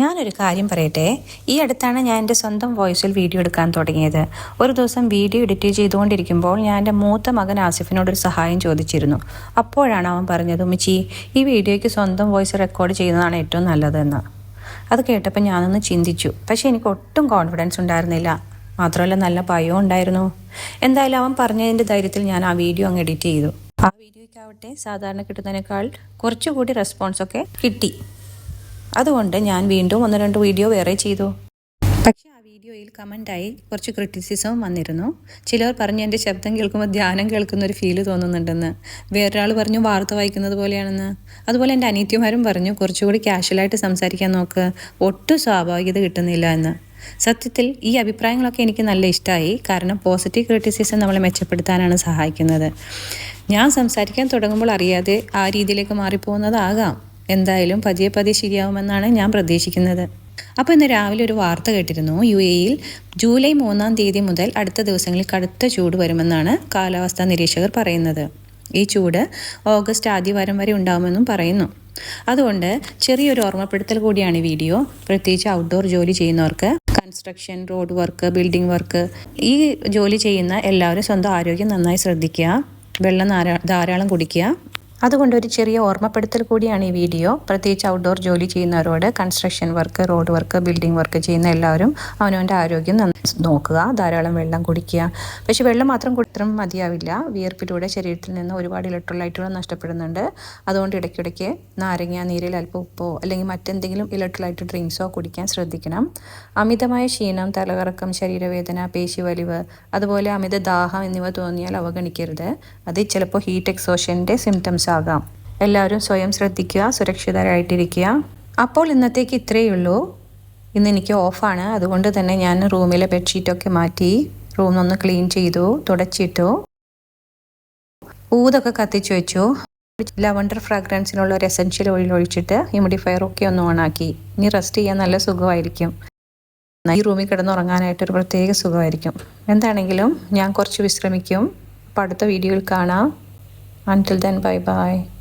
ഞാനൊരു കാര്യം പറയട്ടെ. ഈ അടുത്താണ് ഞാൻ എൻ്റെ സ്വന്തം വോയിസിൽ വീഡിയോ എടുക്കാൻ തുടങ്ങിയത്. ഒരു ദിവസം വീഡിയോ എഡിറ്റ് ചെയ്തുകൊണ്ടിരിക്കുമ്പോൾ ഞാൻ എൻ്റെ മൂത്ത മകൻ ആസിഫിനോടൊരു സഹായം ചോദിച്ചിരുന്നു. അപ്പോഴാണ് അവൻ പറഞ്ഞത്, ഉമ്മച്ചി, ഈ വീഡിയോയ്ക്ക് സ്വന്തം വോയിസ് റെക്കോർഡ് ചെയ്യുന്നതാണ് ഏറ്റവും നല്ലതെന്ന്. അത് കേട്ടപ്പോൾ ഞാനൊന്ന് ചിന്തിച്ചു. പക്ഷേ എനിക്ക് ഒട്ടും കോൺഫിഡൻസ് ഉണ്ടായിരുന്നില്ല. മാത്രമല്ല നല്ല ഭയവും ഉണ്ടായിരുന്നു. എന്തായാലും അവൻ പറഞ്ഞതിൻ്റെ ധൈര്യത്തിൽ ഞാൻ ആ വീഡിയോ അങ്ങ് എഡിറ്റ് ചെയ്തു. ആ വീഡിയോയ്ക്കാവട്ടെ സാധാരണ കിട്ടുന്നതിനേക്കാൾ കുറച്ചുകൂടി റെസ്പോൺസൊക്കെ കിട്ടി. അതുകൊണ്ട് ഞാൻ വീണ്ടും 1-2 വീഡിയോ വേറെ ചെയ്തു. പക്ഷേ ആ വീഡിയോയിൽ കമൻ്റായി കുറച്ച് ക്രിറ്റിസിസവും വന്നിരുന്നു. ചിലർ പറഞ്ഞു എൻ്റെ ശബ്ദം കേൾക്കുമ്പോൾ ധ്യാനം കേൾക്കുന്ന ഒരു ഫീല് തോന്നുന്നുണ്ടെന്ന്. വേറൊരാൾ പറഞ്ഞു വാർത്ത വായിക്കുന്നത് പോലെയാണെന്ന്. അതുപോലെ എൻ്റെ അനിയത്തിമാരും പറഞ്ഞു കുറച്ചുകൂടി കാഷ്വലായിട്ട് സംസാരിക്കാൻ നോക്ക്, ഒട്ടും സ്വാഭാവികത കിട്ടുന്നില്ല എന്ന്. സത്യത്തിൽ ഈ അഭിപ്രായങ്ങളൊക്കെ എനിക്ക് നല്ല ഇഷ്ടമായി. കാരണം പോസിറ്റീവ് ക്രിറ്റിസിസം നമ്മളെ മെച്ചപ്പെടുത്താനാണ് സഹായിക്കുന്നത്. ഞാൻ സംസാരിക്കാൻ തുടങ്ങുമ്പോൾ അറിയാതെ ആ രീതിയിലേക്ക് മാറിപ്പോകുന്നതാകാം. എന്തായാലും പതിയെ ശരിയാവുമെന്നാണ് ഞാൻ പ്രതീക്ഷിക്കുന്നത്. അപ്പോൾ ഇന്ന് രാവിലെ ഒരു വാർത്ത കേട്ടിരുന്നു. UAE-യിൽ ജൂലൈ 3-ാം തീയതി മുതൽ അടുത്ത ദിവസങ്ങളിൽ കടുത്ത ചൂട് വരുമെന്നാണ് കാലാവസ്ഥാ നിരീക്ഷകർ പറയുന്നത്. ഈ ചൂട് ഓഗസ്റ്റ് ആദ്യവാരം വരെ ഉണ്ടാകുമെന്നും പറയുന്നു. അതുകൊണ്ട് ചെറിയൊരു ഓർമ്മപ്പെടുത്തൽ കൂടിയാണ് ഈ വീഡിയോ. പ്രത്യേകിച്ച് ഔട്ട്ഡോർ ജോലി ചെയ്യുന്നവർക്ക്, construction, road work, building work, ഈ ജോലി ചെയ്യുന്ന എല്ലാവരും സ്വന്തം ആരോഗ്യം നന്നായി ശ്രദ്ധിക്കുക, വെള്ളം ധാരാളം കുടിക്കുക. അതുകൊണ്ട് ഒരു ചെറിയ ഓർമ്മപ്പെടുത്തൽ കൂടിയാണ് ഈ വീഡിയോ. പ്രത്യേകിച്ച് ഔട്ട്ഡോർ ജോലി ചെയ്യുന്നവരോട്, construction work, road work, building work ചെയ്യുന്ന എല്ലാവരും അവനവൻ്റെ ആരോഗ്യം നോക്കുക, ധാരാളം വെള്ളം കുടിക്കുക. പക്ഷെ വെള്ളം മാത്രം കുടിച്ചാൽ മതിയാവില്ല. വിയർപ്പിലൂടെ ശരീരത്തിൽ നിന്ന് ഒരുപാട് ഇലക്ട്രോലൈറ്റുകൾ നഷ്ടപ്പെടുന്നുണ്ട്. അതുകൊണ്ട് ഇടയ്ക്കിടയ്ക്ക് നാരങ്ങ നീരിൽ അല്പം ഉപ്പോ അല്ലെങ്കിൽ മറ്റെന്തെങ്കിലും ഇലക്ട്രോലൈറ്റ് ഡ്രിങ്ക്സോ കുടിക്കാൻ ശ്രദ്ധിക്കണം. അമിതമായ ക്ഷീണം, തലകറക്കം, ശരീരവേദന, പേശിവലിവ്, അതുപോലെ അമിത ദാഹം എന്നിവ തോന്നിയാൽ അവഗണിക്കരുത്. അത് ചിലപ്പോൾ ഹീറ്റ് എക്സോഷൻ്റെ സിംറ്റംസ് ആകാം. എല്ലാവരും സ്വയം ശ്രദ്ധിക്കുക, സുരക്ഷിതരായിട്ടിരിക്കുക. അപ്പോൾ ഇന്നത്തേക്ക് ഇത്രയേ ഉള്ളൂ. ഇന്ന് എനിക്ക് ഓഫാണ്. അതുകൊണ്ട് തന്നെ ഞാൻ റൂമിലെ ബെഡ്ഷീറ്റൊക്കെ മാറ്റി റൂമൊന്ന് ക്ലീൻ ചെയ്തു, തുടച്ചിട്ടു, ഊതൊക്കെ കത്തിച്ചു വെച്ചു. ലവണ്ടർ ഫ്രാഗ്രൻസിനുള്ള ഒരു എസൻഷ്യൽ ഓയിൽ ഒഴിച്ചിട്ട് ഹ്യൂമിഡിഫയറൊക്കെ ഒന്ന് ഓണാക്കി. ഇനി റെസ്റ്റ് ചെയ്യാൻ നല്ല സുഖമായിരിക്കും. ഈ റൂമിൽ കിടന്നുറങ്ങാനായിട്ടൊരു പ്രത്യേക സുഖമായിരിക്കും. എന്താണെങ്കിലും ഞാൻ കുറച്ച് വിശ്രമിക്കും. അപ്പോൾ അടുത്ത വീഡിയോയിൽ കാണാം. Until then, bye bye.